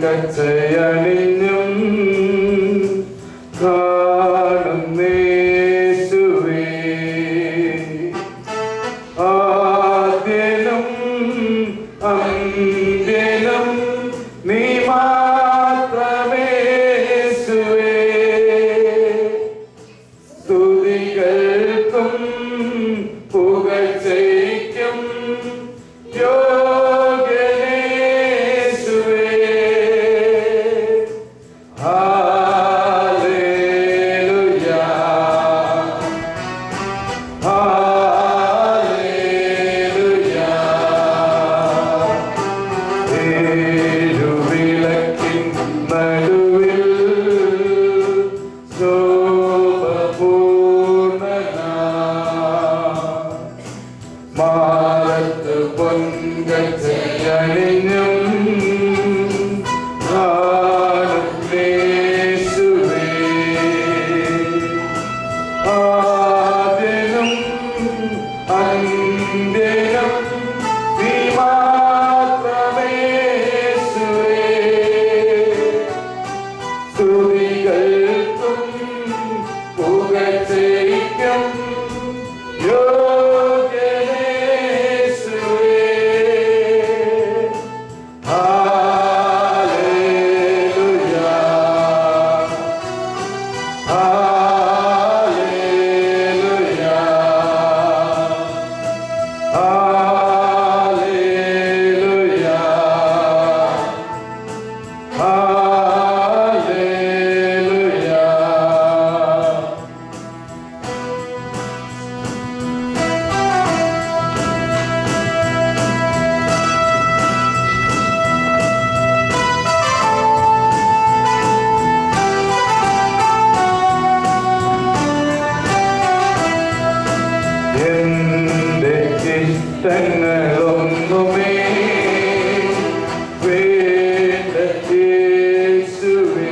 പൊൻകച്ചയണിഞ്ഞും കാണുന്നേശുവേ ആദ്യനും അന്ത്യനും നീ മാത്രമേശുവേ സ്തുതികൾക്കും പുകഴ്ചയ്ക്കും മാറത്ത് പൊൻകച്ചയണിഞ്ഞും കാണുന്നേശുവേ ആദ്യനും അന്ത്യനും നീ മാത്രമേശുവേ സ്തുതികൾക്കും പുകഴ്ചയ്ക്കും എന്റെ ഇഷ്ടങ്ങളൊന്നുമേ വേണ്ട യേശുവേ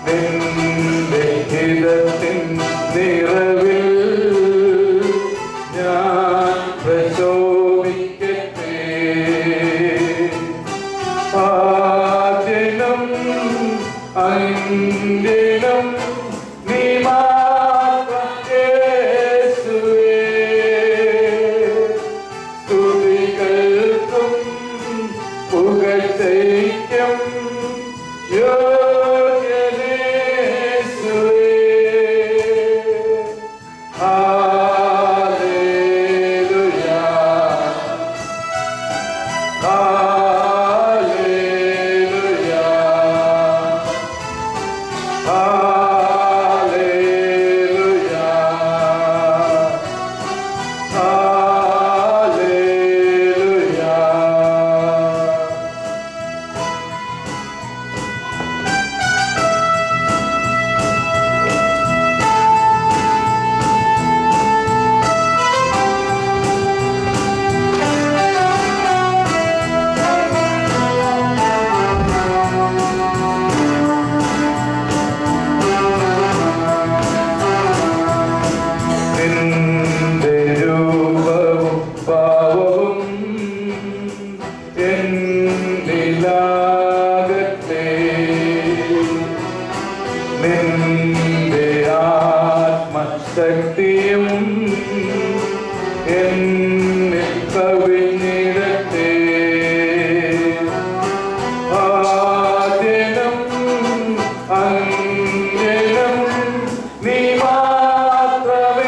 നിന്റെ ഹിതത്തിൻ നിറവിൽ ഞാൻ പ്രശോഭിക്കട്ടെ ആദ്യനും അന്ത്യനും നീ പുകഴ്ചയ്ക്കും യോഗ്യനേശുവേ ഹല്ലേലൂയ ഹല്ലേലൂയ ഹല്ലേലൂയ ഹല്ലേലൂയ നിന്റെ രൂപവും ഭാവവും എന്നിലാകട്ടെ നിന്റെ ആത്മശക്തിയും എന്നിൽ കവിഞ്ഞിടട്ടെ ആദ്യനും അന്ത്യനും നീ മാത്രമേശുവേ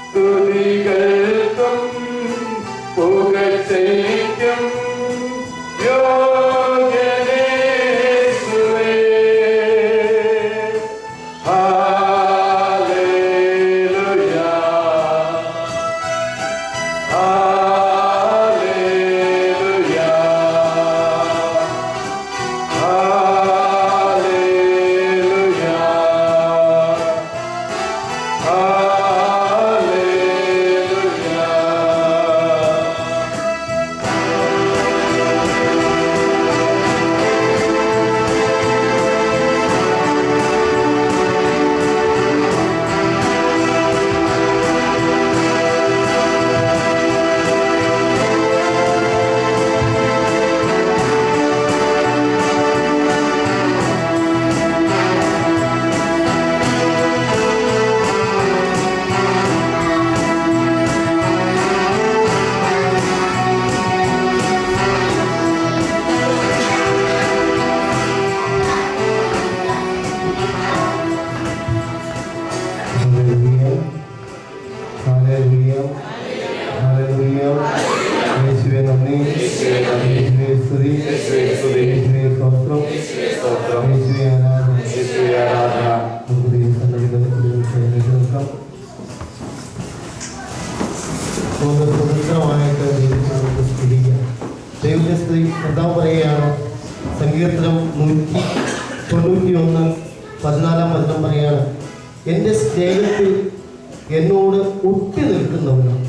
സ്തുതികൾക്കും പുകഴ്ചയ്ക്കും യോഗ്യനേശുവേ 91:14 പറയാണ്, എൻ്റെ സ്നേഹത്തിൽ എന്നോട് ഒട്ടി നിൽക്കുന്നവനും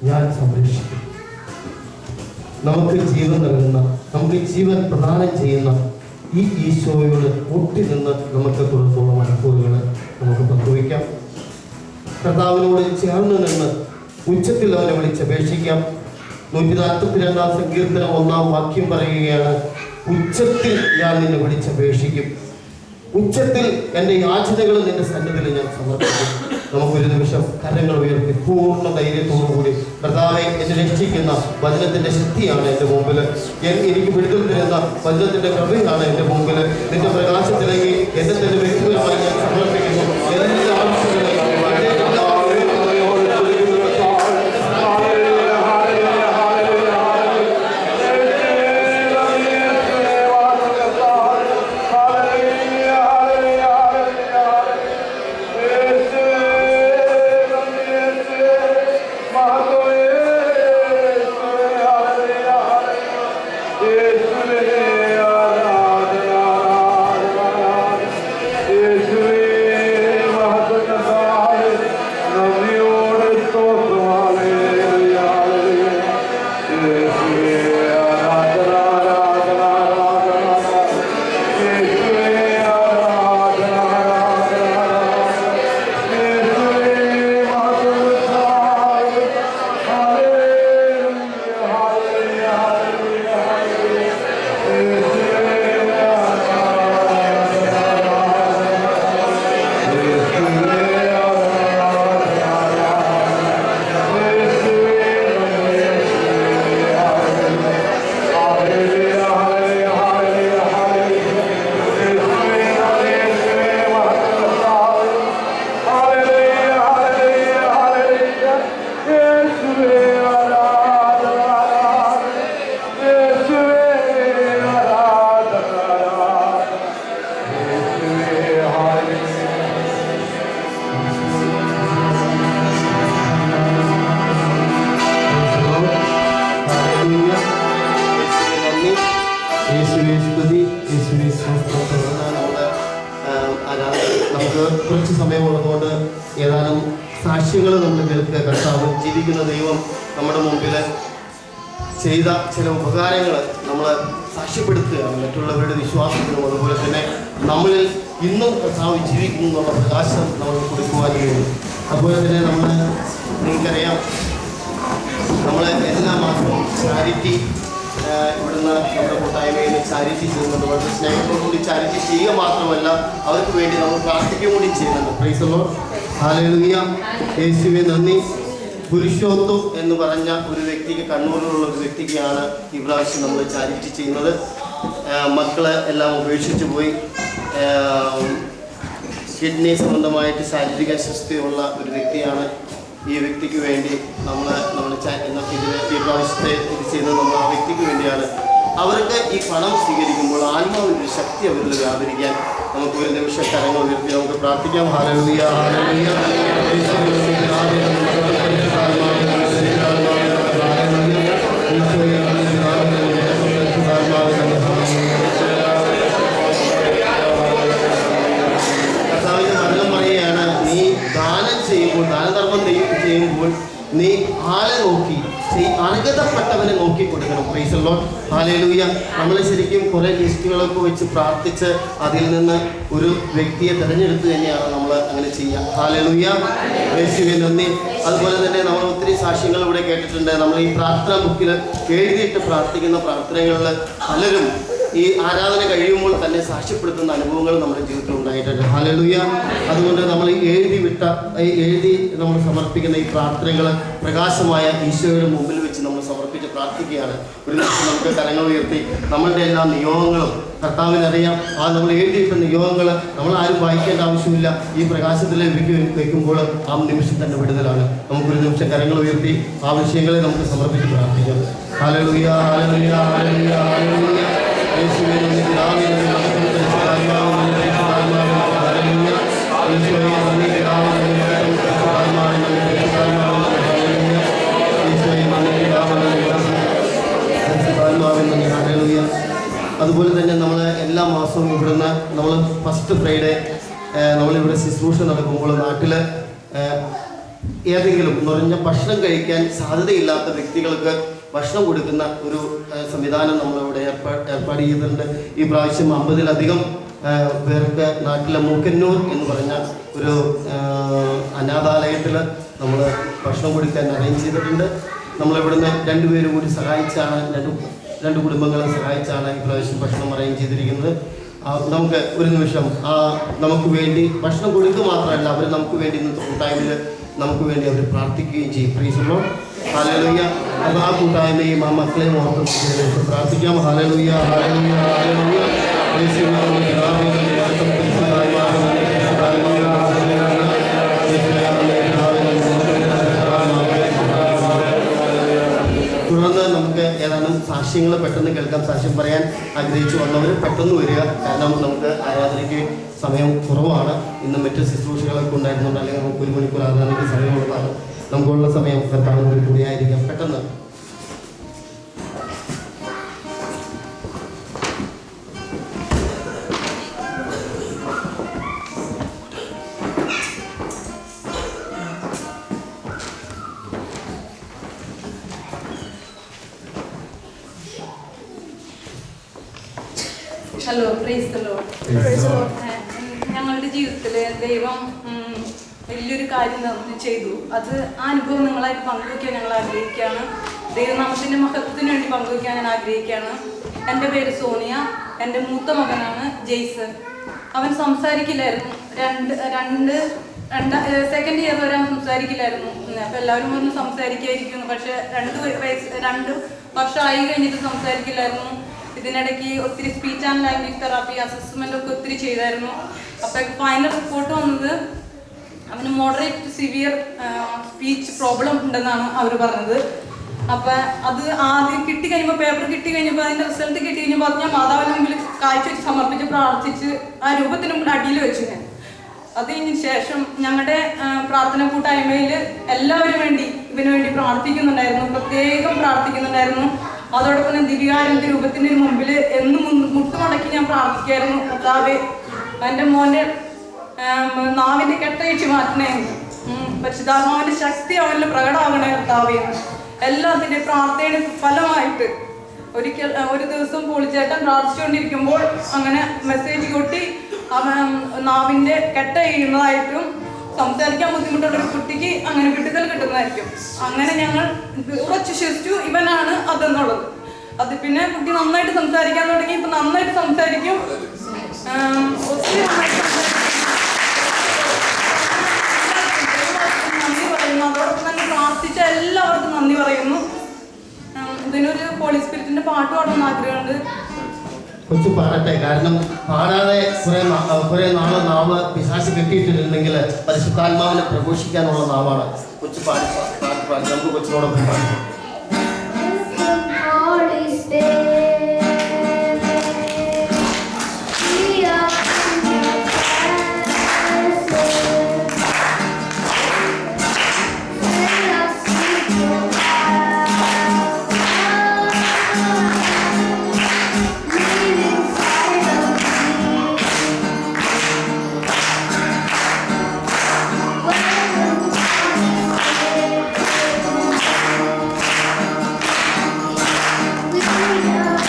ഞാൻ സംരക്ഷിക്കും. നമുക്ക് ജീവൻ നൽകുന്ന, നമുക്ക് ജീവൻ പ്രദാനം ചെയ്യുന്ന ഈ ഈശോയോട് ഒട്ടി നിന്ന് നമുക്ക് തുടർന്നുള്ള മണിക്കൂറുകൾ നമുക്ക് പങ്കുവയ്ക്കാം. കർത്താവിനോട് ചേർന്ന് നിന്ന് ഉച്ചത്തിൽ അവനെ വിളിച്ചപേക്ഷിക്കാം. 142 സങ്കീർത്തനം 1-ാം വാക്യം പറയുകയാണ്, ഉച്ചത്തിൽ ഞാൻ നിന്നെ വിളിച്ചപേക്ഷിക്കും, ഉച്ചത്തിൽ എൻ്റെ യാചനകൾ നിന്റെ സന്നിധിയിൽ ഞാൻ സമർപ്പിക്കും. നമുക്കൊരു നിമിഷം കരങ്ങൾ ഉയർത്തി പൂർണ്ണ ധൈര്യത്തോടുകൂടി, കർത്താവെ എന്നെ രക്ഷിക്കുന്ന വചനത്തിൻ്റെ ശക്തിയാണ് എൻ്റെ മുമ്പിൽ, എനിക്ക് വിടുതൽ തരുന്ന വചനത്തിൻ്റെ കൃപയാണ് എൻ്റെ മുമ്പിൽ, നിന്റെ പ്രകാശത്തിലേക്ക് എന്നെ തന്നെ വ്യക്തിപരമായി ഞാൻ സമർപ്പിക്കുന്നു. എല്ലാ ആവശ്യങ്ങളും നമുക്ക് കുറച്ച് സമയമുള്ളതുകൊണ്ട് ഏതാനും സാക്ഷ്യങ്ങൾ നമ്മൾ കേൾക്കുക. കർത്താവ് ജീവിക്കുന്ന ദൈവം നമ്മുടെ മുമ്പിൽ ചെയ്ത ചില ഉപകാരങ്ങൾ നമ്മൾ സാക്ഷ്യപ്പെടുത്തുകയാണ്. മറ്റുള്ളവരുടെ വിശ്വാസത്തിനും അതുപോലെ തന്നെ നമ്മളിൽ ഇന്നും കർത്താവ് ജീവിക്കുന്നു എന്നുള്ള പ്രകാശം നമ്മൾ കൊടുക്കുവാൻ കഴിയും. അതുപോലെ തന്നെ നിങ്ങൾക്കറിയാം, നമ്മൾ എല്ലാ മാസവും ചാരിറ്റി ഇവിടുന്ന് നമ്മുടെ കൂട്ടായ്മയിൽ ചാരിറ്റി ചെയ്യുന്നുണ്ട്. വളരെ സ്നേഹത്തോടുകൂടി ചാരിറ്റി ചെയ്യുക മാത്രമല്ല, അവർക്ക് വേണ്ടി നമ്മൾ പ്രാർത്ഥിക്കുകയും കൂടി ചെയ്യുന്നുണ്ട്. പ്രൈസ് ദി ലോർഡ്, ഹല്ലേലൂയ, യേശുവേ നന്ദി. പുരുഷോത്തം എന്ന് പറഞ്ഞ ഒരു വ്യക്തിക്ക്, കണ്ണൂരിലുള്ള ഒരു വ്യക്തിക്കാണ് ഈ പ്രാവശ്യം നമ്മൾ ചാരിറ്റി ചെയ്യുന്നത്. മക്കളെ എല്ലാം ഉപേക്ഷിച്ച് പോയി, കിഡ്നി സംബന്ധമായിട്ട് ശാരീരിക അസ്വസ്ഥതയുള്ള ഒരു വ്യക്തിയാണ്. ഈ വ്യക്തിക്ക് വേണ്ടി നമ്മൾ ഈ പ്രാവശ്യത്തെ ഇത് ചെയ്യുന്നത് നമ്മൾ ആ വ്യക്തിക്ക് വേണ്ടിയാണ്. അവർക്ക് ഈ പണം സ്വീകരിക്കുമ്പോൾ ആത്മാവിൻ്റെ ശക്തി അവരിൽ വ്യാപരിക്കാൻ നമുക്ക് ഒരു നിമിഷം കരങ്ങൾ ഉയർത്തി നമുക്ക് പ്രാർത്ഥിക്കാം. Hallelujah, hallelujah. കർത്താവിന്റെ വചനം പറയുകയാണ്, നീ ദാനം ചെയ്യുമ്പോൾ, ദാനധർമ്മം ചെയ്യുമ്പോൾ നീ ആളെ നോക്കി, അർഹതപ്പെട്ടവനെ നോക്കി കൊടുക്കണം. Praise the Lord, hallelujah. നമ്മൾ ശരിക്കും കുറേ ലിസ്റ്റുകളൊക്കെ വെച്ച് പ്രാർത്ഥിച്ച് അതിൽ നിന്ന് ഒരു വ്യക്തിയെ തിരഞ്ഞെടുത്ത് തന്നെയാണ് നമ്മൾ അങ്ങനെ ചെയ്യുക. ഹല്ലേലൂയ, യേശുവേ നന്ദി. അതുപോലെ തന്നെ നമ്മൾ ഒത്തിരി സാക്ഷ്യങ്ങൾ ഇവിടെ കേട്ടിട്ടുണ്ട്. നമ്മൾ ഈ പ്രാർത്ഥന ബുക്കിൽ എഴുതിയിട്ട് പ്രാർത്ഥിക്കുന്ന പ്രാർത്ഥനകളിൽ പലരും ഈ ആരാധന കഴിയുമ്പോൾ തന്നെ സാക്ഷ്യപ്പെടുത്തുന്ന അനുഭവങ്ങൾ നമ്മുടെ ജീവിതത്തിൽ ഉണ്ടായിട്ടുണ്ട്. ഹല്ലേലൂയ. അതുകൊണ്ട് നമ്മൾ എഴുതി നമ്മൾ സമർപ്പിക്കുന്ന ഈ പ്രാർത്ഥനകൾ പ്രകാശമായ ഈശോയുടെ മുമ്പിൽ വെച്ച് നമ്മൾ സമർപ്പിച്ച് പ്രാർത്ഥിക്കുകയാണ്. ഒരു നിമിഷം നമുക്ക് കരങ്ങൾ ഉയർത്തി നമ്മളുടെ എല്ലാ നിയോഗങ്ങളും കർത്താവിനറിയാം. നമ്മൾ എഴുതിയിട്ട നിയോഗങ്ങൾ നമ്മൾ ആരും വായിക്കേണ്ട ആവശ്യമില്ല. ഈ പ്രകാശത്തിലേക്ക് വയ്ക്കുമ്പോൾ ആ നിമിഷം തന്നെ വിടുതലാണ്. നമുക്കൊരു നിമിഷം കരങ്ങൾ ഉയർത്തി ആ വിഷയങ്ങളെ നമുക്ക് സമർപ്പിച്ച് പ്രാർത്ഥിക്കാം. Hallelujah, hallelujah, hallelujah, hallelujah. യേശുവേ നന്ദി, പിതാവേ നന്ദി, മകനേ പരിശുദ്ധാത്മാവേ നന്ദി, പരിശുദ്ധാത്മാവേ നന്ദി, ഹല്ലേലൂയ. യേശുവേ നന്ദി, പിതാവേ നന്ദി, മകനേ പരിശുദ്ധാത്മാവേ നന്ദി, പരിശുദ്ധാത്മാവേ നന്ദി, ഹല്ലേലൂയ. യേശുവേ നന്ദി, പിതാവേ നന്ദി, പരിശുദ്ധാത്മാവേ നന്ദി, ഹല്ലേലൂയ. അതുപോലെ തന്നെ നമ്മൾ എല്ലാ മാസവും ഇവിടുന്ന് നമ്മൾ ഫസ്റ്റ് ഫ്രൈഡേ നമ്മളിവിടെ ശുശ്രൂഷ നടക്കുമ്പോൾ നാട്ടിൽ ഏതെങ്കിലും എന്ന് പറഞ്ഞാൽ ഭക്ഷണം കഴിക്കാൻ സാധ്യതയില്ലാത്ത വ്യക്തികൾക്ക് ഭക്ഷണം കൊടുക്കുന്ന ഒരു സംവിധാനം നമ്മളിവിടെ ഏർപ്പാട് ചെയ്തിട്ടുണ്ട്. ഈ പ്രാവശ്യം 50-ലധികം പേർക്ക് നാട്ടിലെ മൂക്കന്നൂർ എന്ന് പറഞ്ഞ ഒരു അനാഥാലയത്തിൽ നമ്മൾ ഭക്ഷണം കൊടുക്കാൻ അറേഞ്ച് ചെയ്തിട്ടുണ്ട്. നമ്മളിവിടുന്ന് 2 പേര് കൂടി സഹായിച്ചാണ്, രണ്ട് കുടുംബങ്ങളെ സഹായിച്ചാണ് ഈ പ്രാവശ്യം ഭക്ഷണം അറേഞ്ച് ചെയ്തിരിക്കുന്നത്. നമുക്ക് ഒരു നിമിഷം നമുക്ക് വേണ്ടി ഭക്ഷണം കൊടുക്കുക മാത്രമല്ല, അവർ നമുക്ക് വേണ്ടി ഇന്നത്തെ കൂട്ടായ്മയിൽ നമുക്ക് വേണ്ടി അവർ പ്രാർത്ഥിക്കുകയും ചെയ്യും. Praise the Lord. ഹല്ലേലൂയ. അപ്പോൾ ആ കൂട്ടായ്മയും ആ മക്കളെയും ഓർത്ത് പ്രാർത്ഥിക്കാം. Hallelujah, hallelujah, hallelujah. തുടർന്ന് നമുക്ക് ഏതാനും സാക്ഷ്യങ്ങൾ പെട്ടെന്ന് കേൾക്കാം. സാക്ഷ്യം പറയാൻ ആഗ്രഹിച്ചു വന്നവർ പെട്ടെന്ന് വരിക, കാരണം നമുക്ക് ആരാധനയ്ക്ക് സമയം കുറവാണ്. ഇന്ന് മറ്റ് ശുശ്രൂഷകളൊക്കെ ഉണ്ടായിരുന്നുണ്ട്, അല്ലെങ്കിൽ നമുക്ക് 1 മണിക്കൂർ ആരാധനയ്ക്ക് സമയമുള്ളതാണ്. നമുക്കുള്ള സമയം കർത്താവിനോട് കൂടിയായിരിക്കാം. പെട്ടെന്ന് ഹലോ, പ്രൈസ് ദി ലോർഡ്. ഞങ്ങളുടെ ജീവിതത്തിൽ ദൈവം വലിയൊരു കാര്യം ചെയ്തു. അത് ആ അനുഭവം നിങ്ങളായിട്ട് പങ്കുവയ്ക്കാൻ ഞങ്ങൾ ആഗ്രഹിക്കുകയാണ്. ദൈവനാമത്തിൻ്റെ മഹത്വത്തിന് വേണ്ടി പങ്കുവയ്ക്കാൻ ഞാൻ ആഗ്രഹിക്കുകയാണ്. എൻ്റെ പേര് സോണിയ. എൻ്റെ മൂത്ത മകനാണ് ജെയ്സൺ. അവൻ സംസാരിക്കില്ലായിരുന്നു. സെക്കൻഡ് ഇയർ വരെ അവൻ സംസാരിക്കില്ലായിരുന്നു. അപ്പോൾ എല്ലാവരും ഒന്ന് സംസാരിക്കായിരിക്കുന്നു, പക്ഷേ 2 വർഷമായി കഴിഞ്ഞിട്ട് സംസാരിക്കില്ലായിരുന്നു. ഇതിനിടയ്ക്ക് ഒത്തിരി speech and language therapy assessment ഒക്കെ ഒത്തിരി ചെയ്തായിരുന്നു. അപ്പോൾ ഫൈനൽ റിപ്പോർട്ട് വന്നത് അവന് മോഡറേറ്റ് സിവിയർ സ്പീച്ച് പ്രോബ്ലം ഉണ്ടെന്നാണ് അവർ പറഞ്ഞത്. അപ്പം അത് ആദ്യം കിട്ടിക്കഴിഞ്ഞപ്പോൾ, പേപ്പർ കിട്ടിക്കഴിഞ്ഞപ്പോൾ, അതിൻ്റെ റിസൾട്ട് കിട്ടിക്കഴിഞ്ഞപ്പോൾ അത് ഞാൻ മാതാവിന് മുമ്പിൽ കാഴ്ചവെച്ച് സമർപ്പിച്ച് പ്രാർത്ഥിച്ച് ആ രൂപത്തിന് മുമ്പിൽ അടിയിൽ വെച്ചു ഞാൻ. അതിന് ശേഷം ഞങ്ങളുടെ പ്രാർത്ഥന കൂട്ടായ്മയിൽ എല്ലാവരും ഇവന് വേണ്ടി പ്രാർത്ഥിക്കുന്നുണ്ടായിരുന്നു, പ്രത്യേകം പ്രാർത്ഥിക്കുന്നുണ്ടായിരുന്നു. അതോടൊപ്പം തന്നെ ദിവ്യാനന്ദ രൂപത്തിൻ്റെ മുമ്പിൽ എന്നും മുട്ടുമടക്കി ഞാൻ പ്രാർത്ഥിക്കായിരുന്നു. കർത്താവേ, എൻ്റെ മോൻ്റെ നാവിൻ്റെ കെട്ടഴിച്ച് മാറ്റണേ, പരിശുദ്ധാത്മാവിൻ്റെ ശക്തി അവനിൽ പ്രകടമാകണേ കർത്താവേ. എല്ലാത്തിൻ്റെ പ്രാർത്ഥനയുടെ ഫലമായിട്ട് ഒരു ദിവസം പോളിച്ചേട്ടൻ പ്രാർത്ഥിച്ചുകൊണ്ടിരിക്കുമ്പോൾ അങ്ങനെ മെസ്സേജ് കൊട്ടി നാവിൻ്റെ കെട്ട ചെയ്യുന്നതായിട്ടും സംസാരിക്കാൻ ബുദ്ധിമുട്ടുള്ള ഒരു കുട്ടിക്ക് അങ്ങനെ വിടുതൽ കിട്ടുന്നതായിരിക്കും. അങ്ങനെ ഞങ്ങൾ ഉറച്ചു വിശ്വസിച്ചു ഇവനാണ് അതെന്നുള്ളത്. അത് പിന്നെ കുട്ടി നന്നായിട്ട് സംസാരിക്കാൻ തുടങ്ങി. ഇപ്പം നന്നായിട്ട് സംസാരിക്കും, ഒത്തിരി നന്ദി പറയുന്നു. അതോടൊപ്പം തന്നെ പ്രാർത്ഥിച്ച എല്ലാവർക്കും നന്ദി പറയുന്നു. ഇതിനൊരു ഹോളി സ്പിരിറ്റിന്റെ പാട്ട് പാടാൻ ആഗ്രഹമുണ്ട്. കൊച്ചു പാടട്ടെ, കാരണം പാടാതെ കുറെ നാളെ നാവ് പിശാച് കെട്ടിയിട്ടിട്ടുണ്ടെങ്കിൽ പരിശുദ്ധാത്മാവിനെ പ്രഘോഷിക്കാനുള്ള നാവാണ്. കൊച്ചു പാടി നമുക്ക് കൊച്ചിനോടൊപ്പം പാടാം. We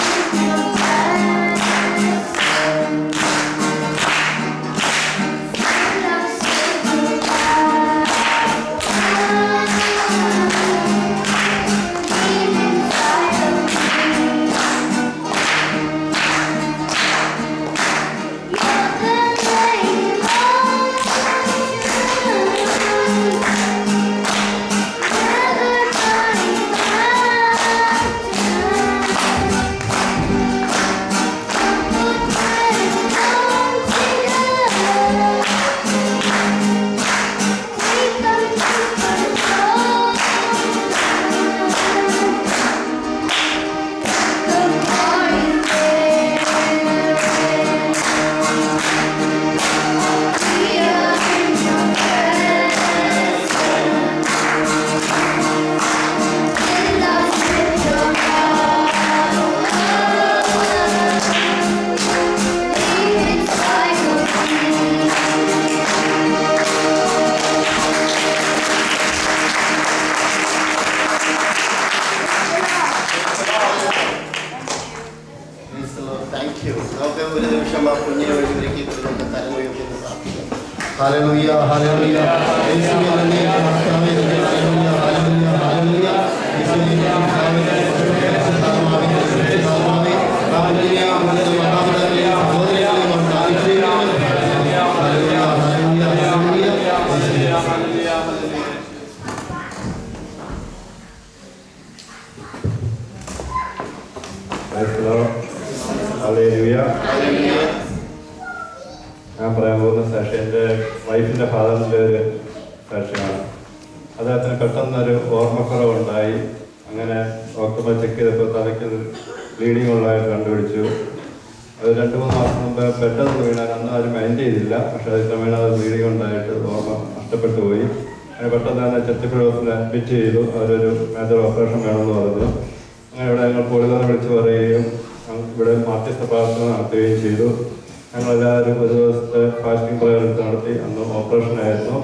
ഹല്ലേലൂയ ഹല്ലേലൂയ യേശുവേ നന്ദി കർത്താവേ ഹല്ലേലൂയ ഹല്ലേലൂയ ഹല്ലേലൂയ യേശുവേ കർത്താവേ പരിശുദ്ധാത്മാവേ പരിശുദ്ധാത്മാവേ ഹല്ലേലൂയ ഹല്ലേലൂയ മാതാപിതാക്കളെ സഹോദരങ്ങളെ ഹല്ലേലൂയ ഹല്ലേലൂയ ഹല്ലേലൂയ ഹല്ലേലൂയ. ഞാൻ പറയാൻ പോകുന്ന സാക്ഷി എൻ്റെ വൈഫിൻ്റെ ഫാദറിൻ്റെ ഒരു സാക്ഷിയാണ്. അദ്ദേഹത്തിന് പെട്ടെന്നൊരു ഓർമ്മക്കുറവുണ്ടായി. അങ്ങനെ ഡോക്ടറെ ചെക്ക് ചെയ്തപ്പോൾ തലയ്ക്ക് ബ്ലീഡിങ് ഉള്ളതായിട്ട് കണ്ടുപിടിച്ചു. അത് 2-3 മാസം മുമ്പ് പെട്ടെന്ന് വീണാൽ അന്ന് ആരും മൈൻഡ് ചെയ്തില്ല. പക്ഷേ അത് ക്രമേണ അത് ബ്ലീഡിങ് ഉണ്ടായിട്ട് ഓർമ്മ നഷ്ടപ്പെട്ടു പോയി. അങ്ങനെ പെട്ടെന്ന് തന്നെ ചെത്തിപ്പുഴത്തിൽ അഡ്മിറ്റ് ചെയ്തു. അവരൊരു മേജർ ഓപ്പറേഷൻ വേണമെന്ന് പറഞ്ഞു. അങ്ങനെ ഇവിടെ ഞങ്ങൾ പോലീസിനെ വിളിച്ച് പറയുകയും ഇവിടെ മാധ്യസ്ഥ പ്രാർത്ഥന നടത്തുകയും ചെയ്തു. ഞങ്ങളെല്ലാവരും ഒരു ദിവസത്തെ ഫാസ്റ്റിംഗ് പ്രയർ എടുത്ത് നടത്തി. അന്ന് ഓപ്പറേഷനായിരുന്നു.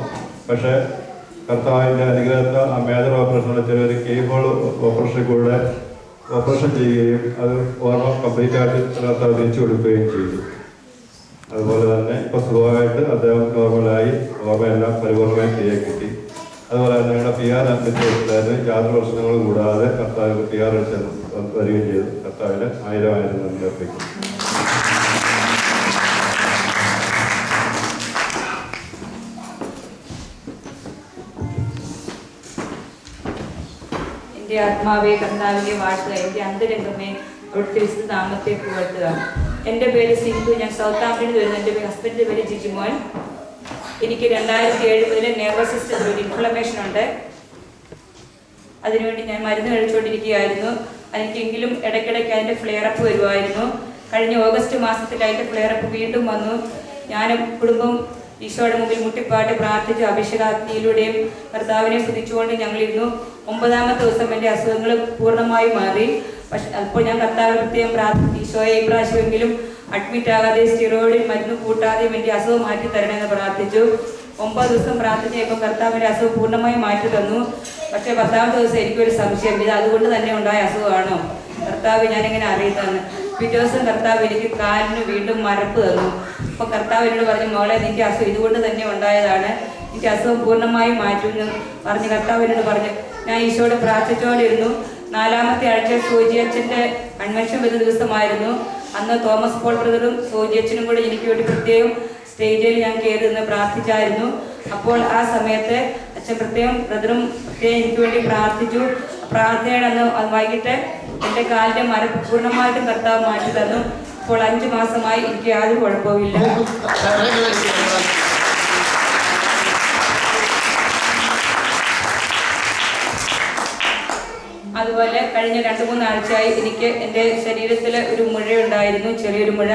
പക്ഷേ കർത്താവിൻ്റെ അനുഗ്രഹത്താൽ ആ മേജർ ഓപ്പറേഷനുള്ള ചെറിയൊരു കീഹോൾ ഓപ്പറേഷനിൽ കൂടെ ഓപ്പറേഷൻ ചെയ്യുകയും അത് ഓർമ്മ കംപ്ലീറ്റ് ആയിട്ട് കർത്താവ് തിരിച്ചു കൊടുക്കുകയും ചെയ്തു. അതുപോലെ തന്നെ ഇപ്പോൾ സുഖമായിട്ട് അദ്ദേഹം നോർമലായി ഓർമ്മയെല്ലാം പരിപൂർണമായി തിരികെ കിട്ടി. അതുപോലെ തന്നെ ഞങ്ങളുടെ PR അഡ്മിനിസ്ട്രേഷനിലായിരുന്നു. യാതൊരു പ്രശ്നങ്ങളും കൂടാതെ കർത്താവ് PR വരികയും ചെയ്തു. കർത്താവിന് 1000 നന്ദി അർപ്പിക്കുന്നു. എൻ്റെ ആത്മാവെ കർത്താവിനെ വാഴ്ത്തുക, എൻ്റെ അന്തരംഗമേ അവിടുത്തെ വിശുദ്ധ നാമത്തെ പുകഴ്ത്തുക. എൻ്റെ പേര് സിന്ധു, ഞാൻ സൗത്ത് ആഫ്രിക്കയിൽ വരുന്നു. എൻ്റെ ഹസ്ബൻഡിൻ്റെ പേര് ജിജിമോൻ. എനിക്ക് 2007 മുതൽ നെർവസ് സിസ്റ്റത്തിൽ ഒരു ഇൻഫ്ലമേഷൻ ഉണ്ട്. അതിനുവേണ്ടി ഞാൻ മരുന്ന് കഴിച്ചുകൊണ്ടിരിക്കുകയായിരുന്നു. എനിക്കെങ്കിലും ഇടയ്ക്കിടയ്ക്ക് അതിൻ്റെ ഫ്ലെയറപ്പ് വരുമായിരുന്നു. കഴിഞ്ഞ ഓഗസ്റ്റ് മാസത്തിൽ അതിൻ്റെ ഫ്ലെയറപ്പ് വീണ്ടും വന്നു. ഞാനും കുടുംബം ഈശോയുടെ മുമ്പിൽ മുട്ടിപ്പാട്ട് പ്രാർത്ഥിച്ചു അഭിഷേകാഗ്നിയിലൂടെയും കർത്താവിനെ സ്തുതിച്ചുകൊണ്ട് ഞങ്ങളിരുന്നു. 9ാമത്തെ ദിവസം എൻ്റെ അസുഖങ്ങൾ പൂർണ്ണമായി മാറി. പക്ഷെ അപ്പോൾ ഞാൻ കർത്താവിനെ പ്രത്യേകം പ്രാർത്ഥിച്ചു, ഈശോയെ ഇപ്രാവശ്യമെങ്കിലും അഡ്മിറ്റ് ആകാതെ സ്റ്റിറോയിഡിൽ മരുന്ന് കൂട്ടാതെയും എൻ്റെ അസുഖം മാറ്റി തരണമെന്ന് പ്രാർത്ഥിച്ചു. 9 ദിവസം പ്രാർത്ഥിച്ചപ്പോൾ കർത്താവിൻ്റെ അസുഖം പൂർണ്ണമായി മാറ്റി തന്നു. പക്ഷേ 10ാമത്തെ ദിവസം എനിക്കൊരു സംശയം, ഇത് അതുകൊണ്ട് തന്നെ ഉണ്ടായ അസുഖമാണോ കർത്താവ്, ഞാനിങ്ങനെ അറിയുന്നതെന്ന്. പിറ്റേ ദിവസം കർത്താവ് എനിക്ക് കാലിന് വീണ്ടും മരപ്പ് തന്നു. അപ്പോൾ കർത്താവ് എന്നോട് പറഞ്ഞു, മോളെ നിൻ്റെ അസുഖം ഇതുകൊണ്ട് തന്നെ ഉണ്ടായതാണ്, എനിക്ക് അസുഖം പൂർണ്ണമായി മാറ്റുമെന്ന് പറഞ്ഞ് കർത്താവ് എന്നോട് പറഞ്ഞു. ഞാൻ ഈശോയോട് പ്രാർത്ഥിച്ചുകൊണ്ടിരുന്നു. 4ാമത്തെ ആഴ്ച സോജി അച്ഛൻ്റെ കൺവെൻഷൻ വരുന്ന ദിവസമായിരുന്നു. അന്ന് തോമസ് പോൾ ബ്രദറും സോജി അച്ഛനും കൂടെ എനിക്ക് വേണ്ടി പ്രത്യേകം സ്റ്റേജിൽ ഞാൻ കയറി നിന്ന് പ്രാർത്ഥിച്ചായിരുന്നു. അപ്പോൾ ആ സമയത്ത് അച്ഛൻ പ്രത്യേകം ബ്രദറും പ്രത്യേകം എനിക്ക് വേണ്ടി പ്രാർത്ഥിച്ചു. പ്രാർത്ഥനയുടെ അന്ന് വൈകിട്ട് എൻ്റെ കാലിൻ്റെ മരപ്പ് പൂർണ്ണമായിട്ടും കർത്താവ് മാറ്റി തന്നു. ഇപ്പോൾ 5 മാസമായി എനിക്ക് യാതൊരു കുഴപ്പവുമില്ല. അതുപോലെ കഴിഞ്ഞ 2-3 ആഴ്ചയായി എനിക്ക് എൻ്റെ ശരീരത്തിൽ ഒരു മുഴയുണ്ടായിരുന്നു, ചെറിയൊരു മുഴ.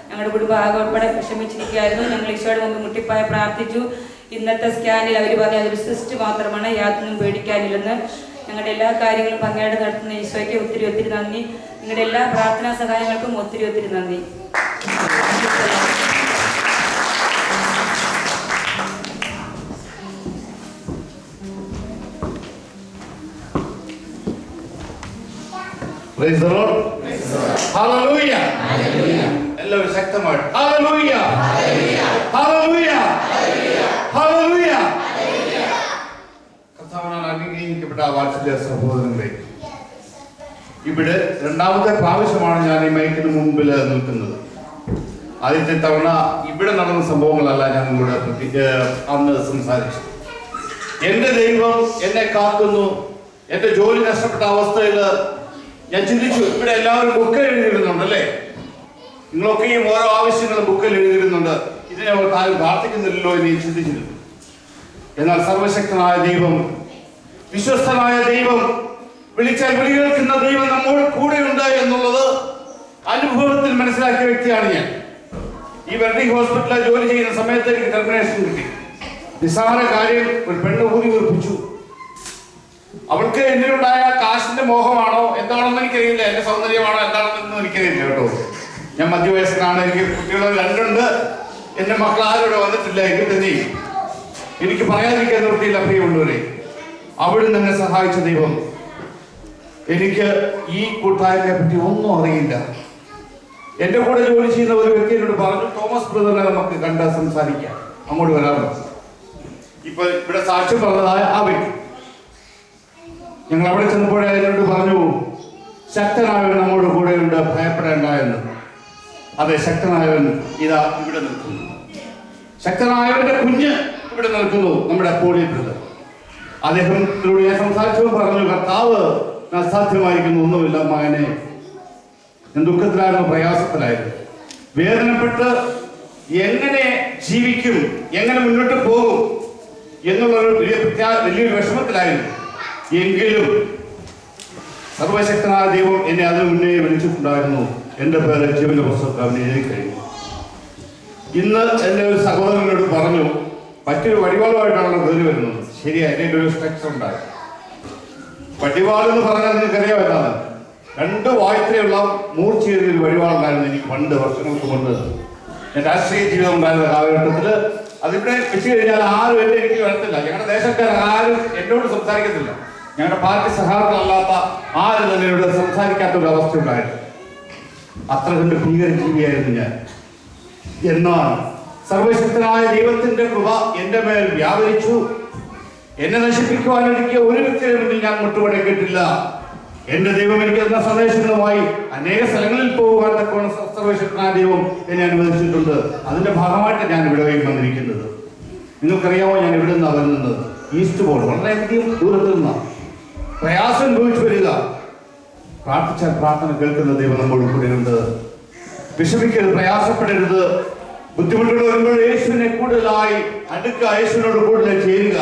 ഞങ്ങളുടെ കുടുംബം ആകെ വിഷമിച്ചിരിക്കുകയായിരുന്നു. ഞങ്ങൾ ഈശോയുടെ മുമ്പ് മുട്ടിപ്പായ പ്രാർത്ഥിച്ചു. ഇന്നത്തെ സ്കാനിൽ അവർ പറഞ്ഞു അതൊരു സിസ്റ്റ് മാത്രമാണ്, യാതൊന്നും പേടിക്കാനില്ലെന്ന്. ഞങ്ങളുടെ എല്ലാ കാര്യങ്ങളും ഭംഗിയായിട്ട് നടത്തുന്ന ഈശോയ്ക്ക് ഒത്തിരി ഒത്തിരി നന്ദി. നിങ്ങളുടെ എല്ലാ പ്രാർത്ഥനാ സഹായങ്ങൾക്കും ഒത്തിരി ഒത്തിരി നന്ദി. Praise the Lord. Hallelujah. എല്ലാവരും ശക്തമായിട്ട് Hallelujah. Hallelujah. Hallelujah. കർത്താവിനാൽ അനുഗ്രഹിക്കപ്പെട്ട വാത്സല്യ സഹോദരങ്ങളെ, ഇവിടെ 2ാമത്തെ പ്രാവശ്യമാണ് ഞാൻ ഈ മൈക്കിന് മുമ്പിൽ നിൽക്കുന്നത്. ആദ്യത്തെ തവണ ഇവിടെ നടന്ന സംഭവങ്ങളല്ല ഞാൻ നിങ്ങളുടെ അന്ന് സംസാരിച്ചു. എൻ്റെ ദൈവം എന്നെ കാക്കുന്നു. എൻ്റെ ജോലി നഷ്ടപ്പെട്ട അവസ്ഥയിൽ ഞാൻ ചിന്തിച്ചു, ഇവിടെ എല്ലാവരും ബുക്കിൽ എഴുതിയിരുന്നുണ്ട് അല്ലേ? നിങ്ങളൊക്കെയും ഓരോ ആവശ്യങ്ങളും ബുക്കിൽ എഴുതിയിരുന്നുണ്ട്. ഇതിനെ അവർ ആരും പ്രാർത്ഥിക്കുന്നില്ലല്ലോ എന്ന് ചിന്തിച്ചിരുന്നു. എന്നാൽ സർവശക്തനായ ദൈവം, വിശ്വസ്തനായ ദൈവം, വിളിച്ചാൽ വിളി കേൾക്കുന്ന ദൈവം നമ്മോട് കൂടെയുണ്ട് എന്നുള്ളത് അനുഭവത്തിൽ മനസ്സിലാക്കിയ വ്യക്തിയാണ് ഞാൻ. ഈ വെർഡിംഗ് ഹോസ്പിറ്റലിൽ ജോലി ചെയ്യുന്ന സമയത്ത് എനിക്ക് ടെർമിനേഷൻ കിട്ടി. നിസ്സാര കാര്യം ഒരു പെണ്ണ് ഊതി വീർപ്പിച്ചു. അവൾക്ക് എന്നിലുണ്ടായ കാശിന്റെ മോഹമാണോ എന്താണെന്ന് എനിക്കറിയില്ല, എന്റെ സൗന്ദര്യമാണോ എന്താണെന്നൊന്നും എനിക്കറിയില്ല കേട്ടോ. ഞാൻ മധ്യവയസ്കനാണ്, എനിക്ക് കുട്ടികൾ 2 ഉണ്ട്. എന്റെ മക്കൾ ആരും ഇവിടെ വന്നിട്ടില്ല. എങ്കിൽ തന്നെ എനിക്ക് പറയാതിരിക്കാൻ നിർത്തിയില്ല. പ്രിയമുള്ളവരെ, അവിടുന്ന് എന്നെ സഹായിച്ച ദൈവം. എനിക്ക് ഈ കൂട്ടായ്മയെ പറ്റി ഒന്നും അറിയില്ല. എൻ്റെ കൂടെ ജോലി ചെയ്യുന്ന ഒരു വ്യക്തി എന്നോട് പറഞ്ഞു, തോമസ് ബ്രദറിനെ നമുക്ക് കണ്ട് സംസാരിക്കാം, അങ്ങോട്ട് വരാറുണ്ട്. ഇപ്പൊ ഇവിടെ സാക്ഷ്യം പറഞ്ഞതായ ആ വ്യക്തി ഞങ്ങൾ അവിടെ ചെന്നപ്പോഴേ എന്നോട് പറഞ്ഞു, ശക്തനായവൻ നമ്മോട് കൂടെയുണ്ട്, ഭയപ്പെടേണ്ട എന്ന്. അതെ, ശക്തനായവൻ ഇതാ ഇവിടെ നിൽക്കുന്നു. ശക്തനായവന്റെ കുഞ്ഞ് ഇവിടെ നിൽക്കുന്നു, നമ്മുടെ പോളി ബ്രദർ. അദ്ദേഹത്തിലൂടെ ഞാൻ സംസാരിച്ചപ്പോൾ പറഞ്ഞു, കർത്താവ് അസാധ്യമായിരിക്കുന്നു ഒന്നുമില്ല മകനെ. ഞാൻ ദുഃഖത്തിലായിരുന്നു, പ്രയാസത്തിലായിരുന്നു, വേദനപ്പെട്ട് എങ്ങനെ ജീവിക്കും, എങ്ങനെ മുന്നോട്ട് പോകും എന്നുള്ളൊരു വലിയൊരു വിഷമത്തിലായിരുന്നു. എങ്കിലും സർവശക്തനായ ദൈവം എന്നെ അതിനു മുന്നേ വിളിച്ചിട്ടുണ്ടായിരുന്നു. എൻ്റെ പേര് ജീവന്റെ പുസ്തകത്തിൽ അവൻ എഴുതി കഴിഞ്ഞു. ഇന്ന് എൻ്റെ ഒരു സഹോദരനോട് പറഞ്ഞു, മറ്റൊരു വടിവാളുമായിട്ടാണ് കയറി വരുന്നത്. ശരിയാ, എൻ്റെ ഒരു സ്ട്രക്ചർ ഉണ്ടായി. വടിവാളെന്ന് പറഞ്ഞാൽ നിങ്ങൾക്കറിയാം എന്താണ്? 2 വായ്ത്തയുള്ള മൂർച്ചയേറിയൊരു വടിവാളുണ്ടായിരുന്നു എനിക്ക് പണ്ട്, വർഷങ്ങൾക്ക് മുൻപ് ഞാൻ രാഷ്ട്രീയ ജീവിതം ഉണ്ടായിരുന്ന കാലഘട്ടത്തിൽ. അതിവിടെ വെച്ച് കഴിഞ്ഞാൽ ആരും എനിക്ക് വരത്തില്ല. ഞങ്ങളുടെ ദേശക്കാർ ആരും എന്നോട് സംസാരിക്കത്തില്ല. ഞങ്ങളുടെ പാർട്ടി സഹാക്കളല്ലാത്ത ആരും തന്നെ എന്നോട് സംസാരിക്കാത്ത ഒരു അവസ്ഥ ഉണ്ടായിരുന്നു. അത്ര കണ്ട് ഭീകര ജീവിയായിരുന്നു ഞാൻ. എന്നാൽ സർവശക്തനായ ദൈവത്തിന്റെ കൃപ എൻ്റെ മേൽ വ്യാപരിച്ചു. എന്നെ നശിപ്പിക്കുവാനൊരുക്കിയ ഒരു വ്യക്തിയുടെ മുന്നിൽ ഞാൻ മുട്ടുപടക്കിട്ടില്ല. എന്റെ ദൈവം എനിക്ക് തന്ന സന്ദേശങ്ങളുമായി അനേക സ്ഥലങ്ങളിൽ പോകുവാൻ തക്കവണ്ണം സർവശക്തനായ ദൈവം എന്നെ അനുവദിച്ചിട്ടുണ്ട്. അതിന്റെ ഭാഗമായിട്ട് ഞാൻ ഇവിടെ വന്നിരിക്കുന്നത്. നിങ്ങൾക്കറിയാമോ ഞാൻ ഇവിടെ നിന്നാണ് വരുന്നത്? ഈസ്റ്റ് ബോൾ, വളരെയധികം ദൂരത്തിൽ നിന്നാണ്. പ്രയാസം അനുഭവിച്ചു വരിക. പ്രാർത്ഥിച്ചാൽ പ്രാർത്ഥന കേൾക്കുന്ന ദൈവം നമ്മോട് കൂടെയുണ്ട്. വിഷമിക്കരുത്, പ്രയാസപ്പെടരുത്. ബുദ്ധിമുട്ടുകൾ വരുമ്പോൾ യേശുവിനെ കൂടുതലായി അടുക്കുക, യേശുവിനോട് കൂടുതൽ ചേരുക.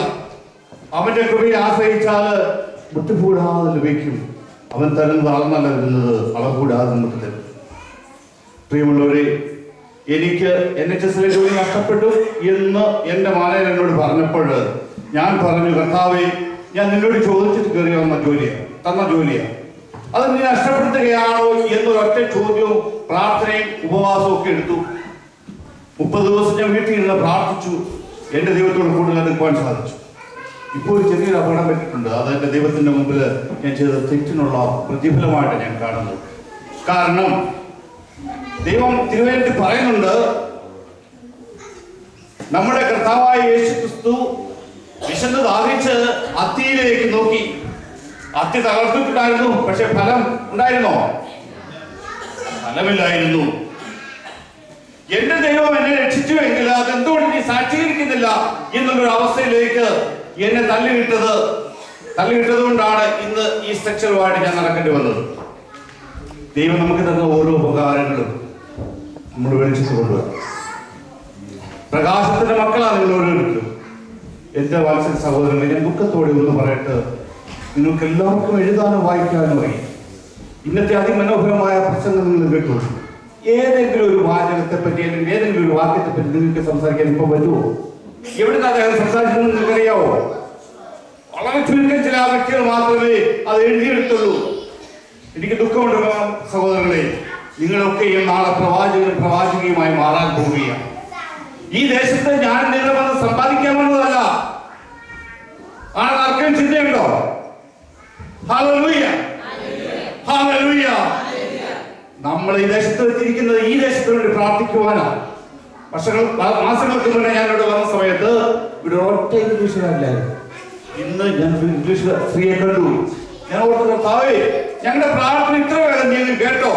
അവന്റെ കൃപയെ ആശ്രയിച്ചാൽ മുട്ടുകൂടാതെ ലഭിക്കും. അവൻ തരുന്നത് അളന്നല്ല വരുന്നത്, അളകൂടാതെ നമുക്ക് തരും. പ്രിയമുള്ളവരെ, എനിക്ക് NHS ജോലി നഷ്ടപ്പെട്ടു എന്ന് എൻ്റെ മാനേജർ എന്നോട് പറഞ്ഞപ്പോൾ ഞാൻ പറഞ്ഞു, കർത്താവേ, ഞാൻ നിന്നോട് ചോദിച്ചിട്ട് കയറി തന്ന ജോലിയാണ്, അത് നീ നഷ്ടപ്പെടുത്തുകയാണോ എന്നൊരൊറ്റ ചോദ്യവും പ്രാർത്ഥനയും ഉപവാസവും ഒക്കെ എടുത്തു. 30 ദിവസം ഞാൻ വീട്ടിൽ ഇരുന്ന് പ്രാർത്ഥിച്ചു. എൻ്റെ ദൈവത്തോട് കൂടുതൽ അടുക്കുവാൻ സാധിച്ചു. ഇപ്പോൾ ഒരു ചെറിയൊരു അപകടം പറ്റിയിട്ടുണ്ട്. അത് എൻ്റെ ദൈവത്തിൻ്റെ മുമ്പിൽ ഞാൻ ചെയ്ത തെറ്റിനുള്ള പ്രതിഫലമായിട്ട് ഞാൻ കാണുന്നു. കാരണം ദൈവം തിരുവചനത്തിൽ പറയുന്നുണ്ട്, നമ്മുടെ കർത്താവായ യേശു ക്രിസ്തു വിശന്ന് ദാഹിച്ച് അത്തിയിലേക്ക് നോക്കി. അത്തി തകർത്തിട്ടുണ്ടായിരുന്നു, പക്ഷെ ഫലം ഉണ്ടായിരുന്നോ? ഫലമില്ലായിരുന്നു. എന്റെ ദൈവം എന്നെ രക്ഷിച്ചുവെങ്കിൽ അതെന്തുകൊണ്ട് നീ സാക്ഷീകരിക്കുന്നില്ല എന്നുള്ളൊരു അവസ്ഥയിലേക്ക് എന്നെ തള്ളിവിട്ടത് കൊണ്ടാണ് ഇന്ന് ഈ സ്ട്രക്ചറുമായിട്ട് ഞാൻ നടക്കേണ്ടി വന്നത്. ദൈവം നമുക്ക് തന്ന ഓരോ ഉപകാരങ്ങളും നമ്മൾ വെളിച്ചത്ത് കൊണ്ടുവരണം. പ്രകാശത്തിന്റെ മക്കളാണ് നിങ്ങൾ ഓരോരുത്തരും. എന്റെ വാത്സല്യ സഹോദരങ്ങളെ, ഞാൻ ദുഃഖത്തോടെ ഒന്ന് പറയട്ടെ, നിങ്ങൾക്ക് എല്ലാവർക്കും എഴുതാനോ വായിക്കാനോ ആയി. ഇന്നത്തെ അതിമനോഹരമായ പ്രസംഗം നിങ്ങൾ കേട്ടു. ഏതെങ്കിലും ഒരു വാചകത്തെ പറ്റി അല്ലെങ്കിൽ ഏതെങ്കിലും ഒരു വാക്യത്തെ പറ്റി നിങ്ങൾക്ക് സംസാരിക്കാൻ ഇപ്പൊ വരുമോ? എവിടുന്ന് അദ്ദേഹം സംസാരിച്ചത് നിങ്ങൾക്കറിയാവോ? വളരെ ചുരുക്കം ചില വ്യക്തികൾ മാത്രമേ അത് എഴുതിയെടുത്തുള്ളൂ. എനിക്ക് ദുഃഖമുണ്ട് സഹോദരങ്ങളെ, നിങ്ങളൊക്കെ ഈ നാളെ പ്രവാചകയുമായി മാറാൻ പോവുകയാണ്. ഈ ദേശത്ത് ഞാൻ നിങ്ങളെ സമ്പാദിക്കാമെന്നതല്ല. ആണെന്ന് ആർക്കും ചിന്തയുണ്ടോ? Hallelujah, hallelujah. നമ്മൾ ഈ ദേശത്ത് എത്തിയിരിക്കുന്നത് ഈ ദേശത്തിന് വേണ്ടി പ്രാർത്ഥിക്കുവാനാണ്. മാസങ്ങൾക്ക് മുന്നേ ഞാൻ ഇവിടെ വന്ന സമയത്ത് ഇവിടെ ഒറ്റ ഇംഗ്ലീഷുകാരില്ലായിരുന്നു. ഇന്ന് ഞാൻ ഇംഗ്ലീഷ് സ്ത്രീയെ കണ്ടു. ഞാൻ ഓർത്ത്, കർത്താവേ, ഞങ്ങളുടെ പ്രാർത്ഥന ഇത്ര വേഗം നീ കേട്ടോ.